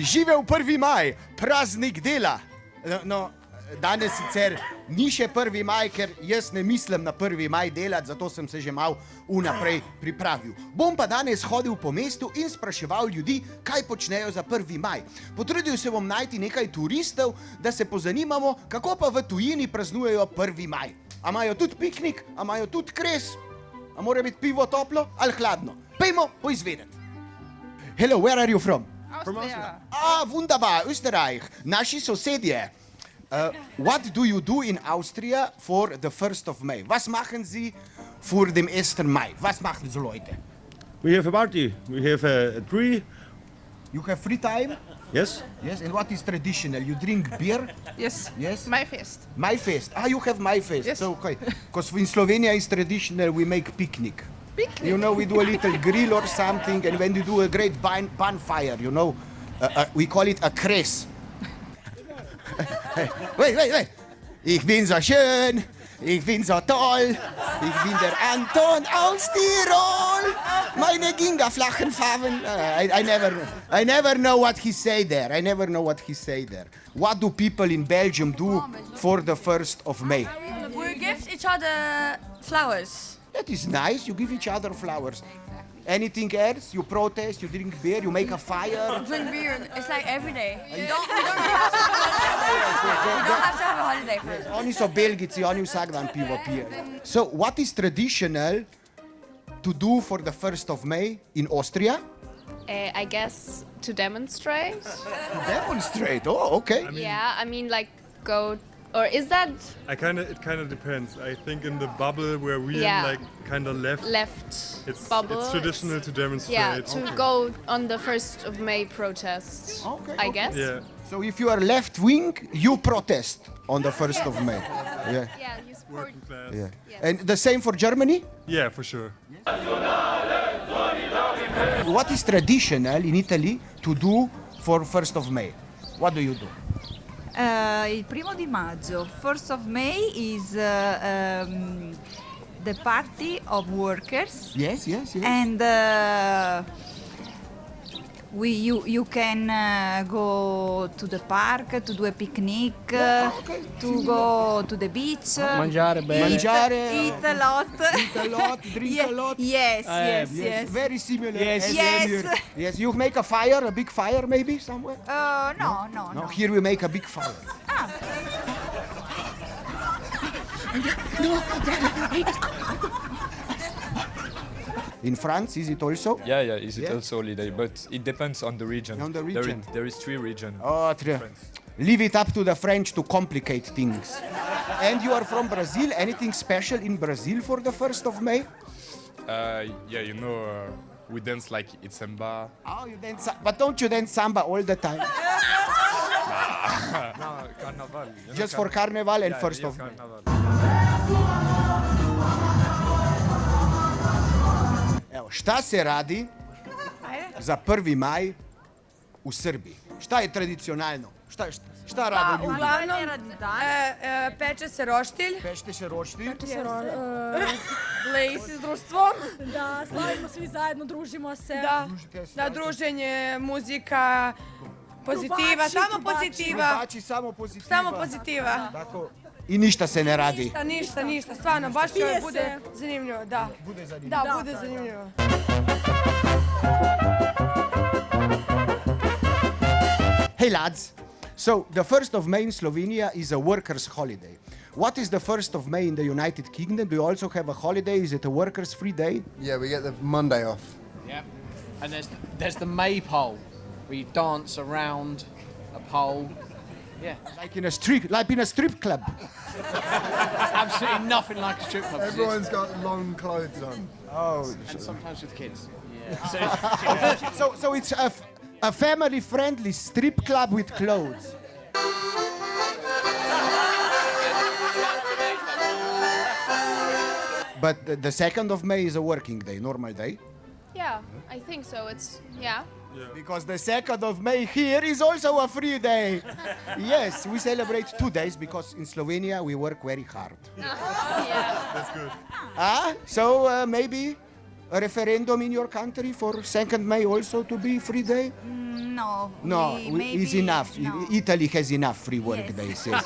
Živel 1. maj, praznik dela. No, danes sicer ni še 1. maj, ker jaz ne mislim na 1. maj delati, zato sem se že malo vnaprej pripravil. Bom pa danes hodil po mestu in spraševal ljudi, kaj počnejo za 1. maj. Potrudil se bom najti nekaj turistov, da se pozanimamo, kako pa v tujini praznujejo 1. maj. A imajo tudi piknik, a imajo tudi kres, a mora biti pivo toplo ali hladno. Pejmo poizvedeti. Hello, where are you from? Austria. Ah, wunderbar, Österreich. Naši sosedje. What do you do in Austria for the 1st of May? Was machen Sie für den 1. Mai? Was machen Sie, Leute? We have a party. We have a tree. You have free time? Yes. Yes, and what is traditional? You drink beer? Yes. Yes? Mayfest. Mayfest. Ah, you have Mayfest. Yes. So, okay. Because in Slovenia it's traditional, we make picnic. Picnic. You know, we do a little grill or something, and when you do a great bonfire, you know, we call it a kres. Wait. Ich bin so schön, ich bin so toll, ich bin der Anton aus Tirol. Meine gingerflachen Farben. I never know what he say there. What do people in Belgium do for the 1st of May? We give each other flowers. That is nice. You give each other flowers. Anything else? You protest, you drink beer, you make a fire. Drink beer. It's like every day. We don't have to have a holiday for it. Oni so Belgici, oni vsak dan pivo pijejo. So, what is traditional to do for the 1st of May in Austria? I guess to demonstrate. To demonstrate. Oh, okay. Yeah, I mean like go, or is that It kind of depends. I think in the bubble where we Yeah. in, like kind of left. left It's bubble? traditional to demonstrate. Yeah, to go on the 1st of May protest, Okay, I okay. guess. Yeah. So, if you are left wing, you protest on the 1st of May. Yeah. Yeah, you support. Working class. Yeah. Yes. And the same for Germany? Yeah, for sure. What is traditional in Italy to do for 1st of May? What do you do? Il 1 maggio, 1st of May is the party of workers, Yes. and you can go to the park to do a picnic, okay. to go to the beach, Mangiare bene. Mangiare, eat a lot, eat a lot, drink a lot. Yes. Very similar. Yes. as Yes. here. Yes, you make a fire, a big fire maybe somewhere? No. No, here we make a big fire. In France, is it also? Yeah, is it Yeah? also holiday? But it depends on the region. On the region. There is 3 regions. Oh, leave it up to the French to complicate things. And you are from Brazil. Anything special in Brazil for the 1st of May? We dance like it's samba. Oh, you dance, but don't you dance samba all the time? No, carnaval. Just for Carnival and 1st of May. Carnaval. Evo, šta se radi za 1. maj u Srbiji? Šta je tradicionalno? Šta rade ljudi? Uglavnom, peče se roštilj, Pešte se roštilj. leji se s društvom, Da, slavimo svi zajedno, družimo se. da druženje, muzika, pozitiva, samo pozitiva, Trubači, samo pozitiva. samo pozitiva. Tako, i ništa se ne radi. Ništa, stvarno, baš Pije će se. bude zanimljivo, da. Bude zanimljivo. Da, bude zanimljivo. Hey lads, so the 1st of May in Slovenia is a workers' holiday. What is the 1st of May in the United Kingdom? Do you also have a holiday? Is it a workers' free day? Yeah, we get the Monday off. Yeah. And there's the Maypole, where you dance around a pole. Yeah. Like in a strip club. Absolutely nothing like a strip club. Everyone's got long clothes on. Oh, And sometimes with kids. Yeah. so it's a family-friendly strip club with clothes. But the 2nd of May is a working day, normal day. Yeah, I think so. It's yeah. Because the 2nd of May here is also a free day. Yes, we celebrate 2 days because in Slovenia we work very hard. Yeah. That's good. So maybe a referendum in your country for 2nd May also to be free day? No. No, maybe, is enough. No. Italy has enough free work Yes. days. Yes.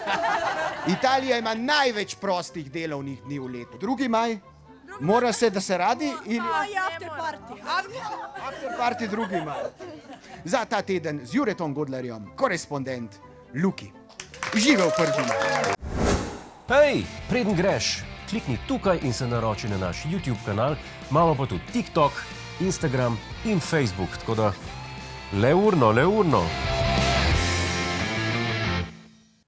Italija ima največ prostih delovnih dni v letu. 2. maj? Mora se, da se radi? I after party. After party 2. maj. Za ta teden z Juretom Godlerjem, korespondent Luki. Živel 1. maj. Hej, preden greš, klikni tukaj in se naroči na naš YouTube kanal, imamo pa tudi TikTok, Instagram in Facebook, tako da le urno.